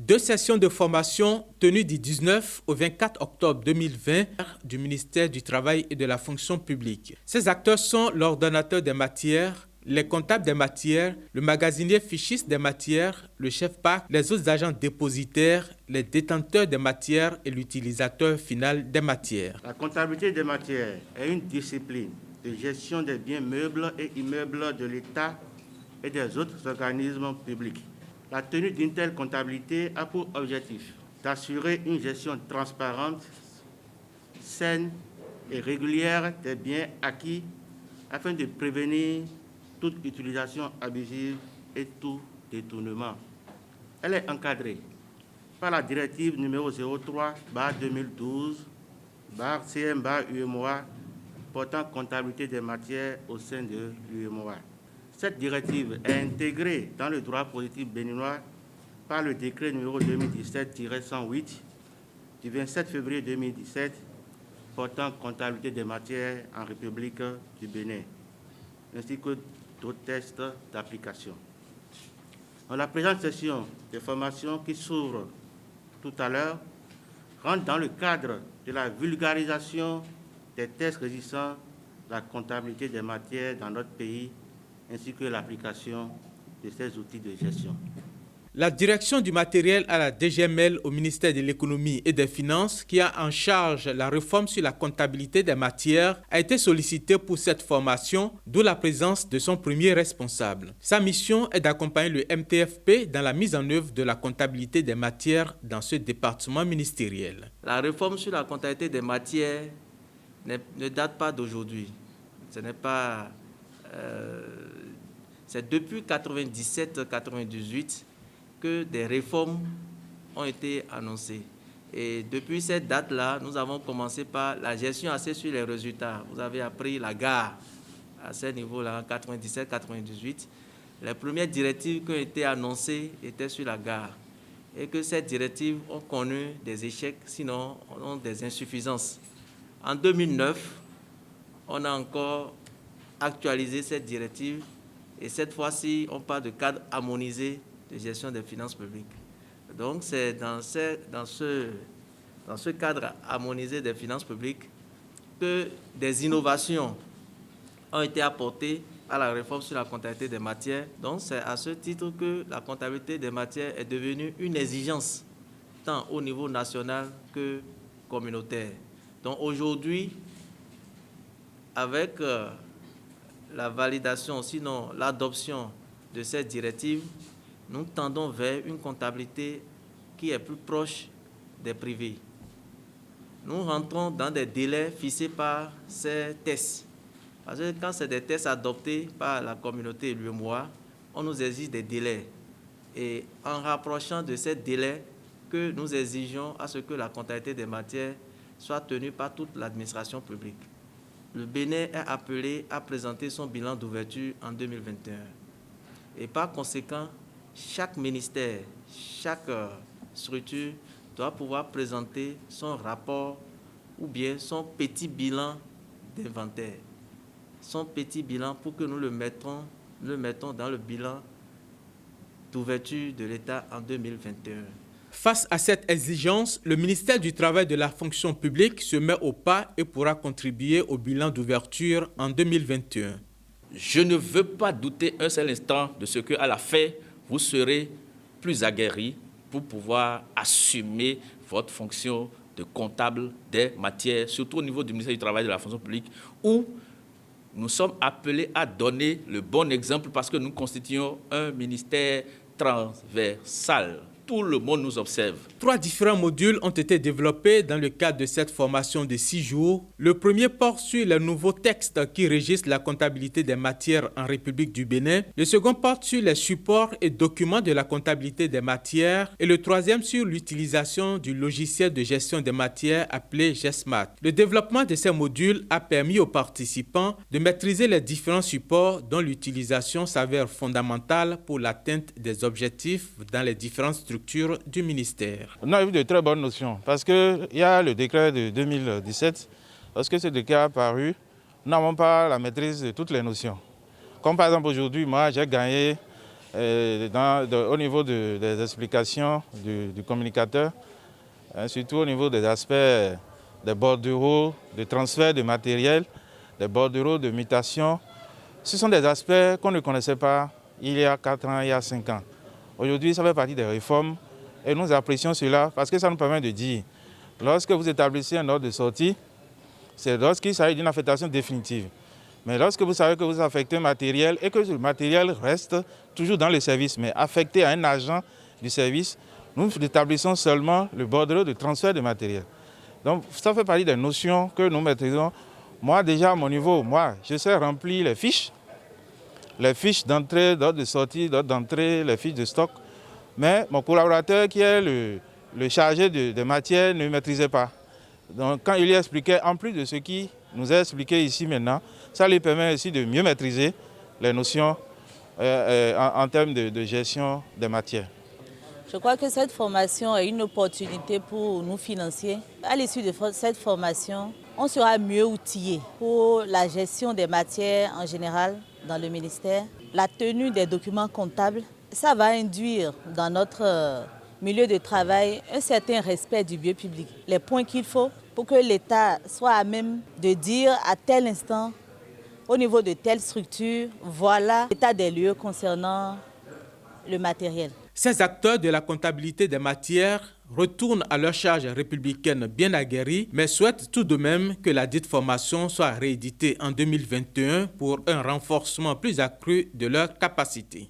Deux sessions de formation tenues du 19 au 24 octobre 2020 du ministère du Travail et de la Fonction publique. Ces acteurs sont l'ordonnateur des matières, les comptables des matières, le magasinier fichiste des matières, le chef PAC, les autres agents dépositaires, les détenteurs des matières et l'utilisateur final des matières. La comptabilité des matières est une discipline de gestion des biens meubles et immeubles de l'État et des autres organismes publics. La tenue d'une telle comptabilité a pour objectif d'assurer une gestion transparente, saine et régulière des biens acquis afin de prévenir toute utilisation abusive et tout détournement. Elle est encadrée par la directive numéro 03/2012/CM/UEMOA portant comptabilité des matières au sein de l'UEMOA. Cette directive est intégrée dans le droit positif béninois par le décret numéro 2017-108 du 27 février 2017 portant comptabilité des matières en République du Bénin, ainsi que d'autres tests d'application. Dans la présente session de formation qui s'ouvre tout à l'heure, rentre dans le cadre de la vulgarisation des tests régissant la comptabilité des matières dans notre pays, ainsi que l'application de ces outils de gestion. La direction du matériel à la DGML au ministère de l'Économie et des Finances, qui a en charge la réforme sur la comptabilité des matières, a été sollicitée pour cette formation, d'où la présence de son premier responsable. Sa mission est d'accompagner le MTFP dans la mise en œuvre de la comptabilité des matières dans ce département ministériel. La réforme sur la comptabilité des matières ne date pas d'aujourd'hui. Ce n'est pas... c'est depuis 1997-1998 que des réformes ont été annoncées. Et depuis cette date-là, nous avons commencé par la gestion axée sur les résultats. Vous avez appris la gare à ce niveau-là, en 1997-1998. Les premières directives qui ont été annoncées étaient sur la gare. Et que ces directives ont connu des échecs, sinon ont des insuffisances. En 2009, on a encore actualisé cette directive et cette fois-ci, on parle de cadre harmonisé de gestion des finances publiques. Donc, c'est dans ce cadre harmonisé des finances publiques que des innovations ont été apportées à la réforme sur la comptabilité des matières. Donc, c'est à ce titre que la comptabilité des matières est devenue une exigence, tant au niveau national que communautaire. Donc, aujourd'hui, avec la validation, sinon l'adoption de cette directive, nous tendons vers une comptabilité qui est plus proche des privés. Nous rentrons dans des délais fixés par ces tests. Parce que quand c'est des tests adoptés par la communauté et l'UEMOA, on nous exige des délais. Et en rapprochant de ces délais que nous exigeons à ce que la comptabilité des matières soit tenue par toute l'administration publique. Le Bénin est appelé à présenter son bilan d'ouverture en 2021. Et par conséquent, chaque ministère, chaque structure doit pouvoir présenter son rapport ou bien son petit bilan d'inventaire. Son petit bilan pour que nous le mettons dans le bilan d'ouverture de l'État en 2021. Face à cette exigence, le ministère du Travail et de la Fonction publique se met au pas et pourra contribuer au bilan d'ouverture en 2021. Je ne veux pas douter un seul instant de ce qu'à la fin, vous serez plus aguerris pour pouvoir assumer votre fonction de comptable des matières, surtout au niveau du ministère du Travail et de la Fonction publique, où nous sommes appelés à donner le bon exemple parce que nous constituons un ministère transversal. Tout le monde nous observe. 3 différents modules ont été développés dans le cadre de cette formation de 6 jours. Le premier porte sur les nouveaux textes qui régissent la comptabilité des matières en République du Bénin. Le second porte sur les supports et documents de la comptabilité des matières. Et le troisième sur l'utilisation du logiciel de gestion des matières appelé GESMAT. Le développement de ces modules a permis aux participants de maîtriser les différents supports dont l'utilisation s'avère fondamentale pour l'atteinte des objectifs dans les différentes structures du ministère. On a eu de très bonnes notions parce qu'il y a le décret de 2017. Lorsque ce décret a apparu, nous n'avons pas la maîtrise de toutes les notions. Comme par exemple aujourd'hui, moi j'ai gagné au niveau des explications du communicateur, surtout au niveau des aspects des bordereaux, de transfert de matériel, des bordereaux de mutation. Ce sont des aspects qu'on ne connaissait pas il y a 4 ans, il y a 5 ans. Aujourd'hui, ça fait partie des réformes et nous apprécions cela parce que ça nous permet de dire, lorsque vous établissez un ordre de sortie, c'est lorsqu'il s'agit d'une affectation définitive. Mais lorsque vous savez que vous affectez un matériel et que le matériel reste toujours dans le service, mais affecté à un agent du service, nous établissons seulement le bordereau de transfert de matériel. Donc ça fait partie des notions que nous maîtrisons. Moi déjà à mon niveau, je sais remplir les fiches d'entrée, d'ordre de sortie, d'ordre d'entrée, les fiches de stock. Mais mon collaborateur qui est le chargé de matière ne maîtrisait pas. Donc quand il lui expliquait, en plus de ce qui nous a expliqué ici maintenant, ça lui permet aussi de mieux maîtriser les notions en termes de gestion des matières. Je crois que cette formation est une opportunité pour nous financiers. À l'issue de cette formation, on sera mieux outillé pour la gestion des matières en général dans le ministère, la tenue des documents comptables. Ça va induire dans notre milieu de travail un certain respect du bien public, les points qu'il faut pour que l'État soit à même de dire à tel instant, au niveau de telle structure, voilà l'état des lieux concernant le matériel. Ces acteurs de la comptabilité des matières retournent à leur charge républicaine bien aguerris, mais souhaitent tout de même que la dite formation soit rééditée en 2021 pour un renforcement plus accru de leurs capacités.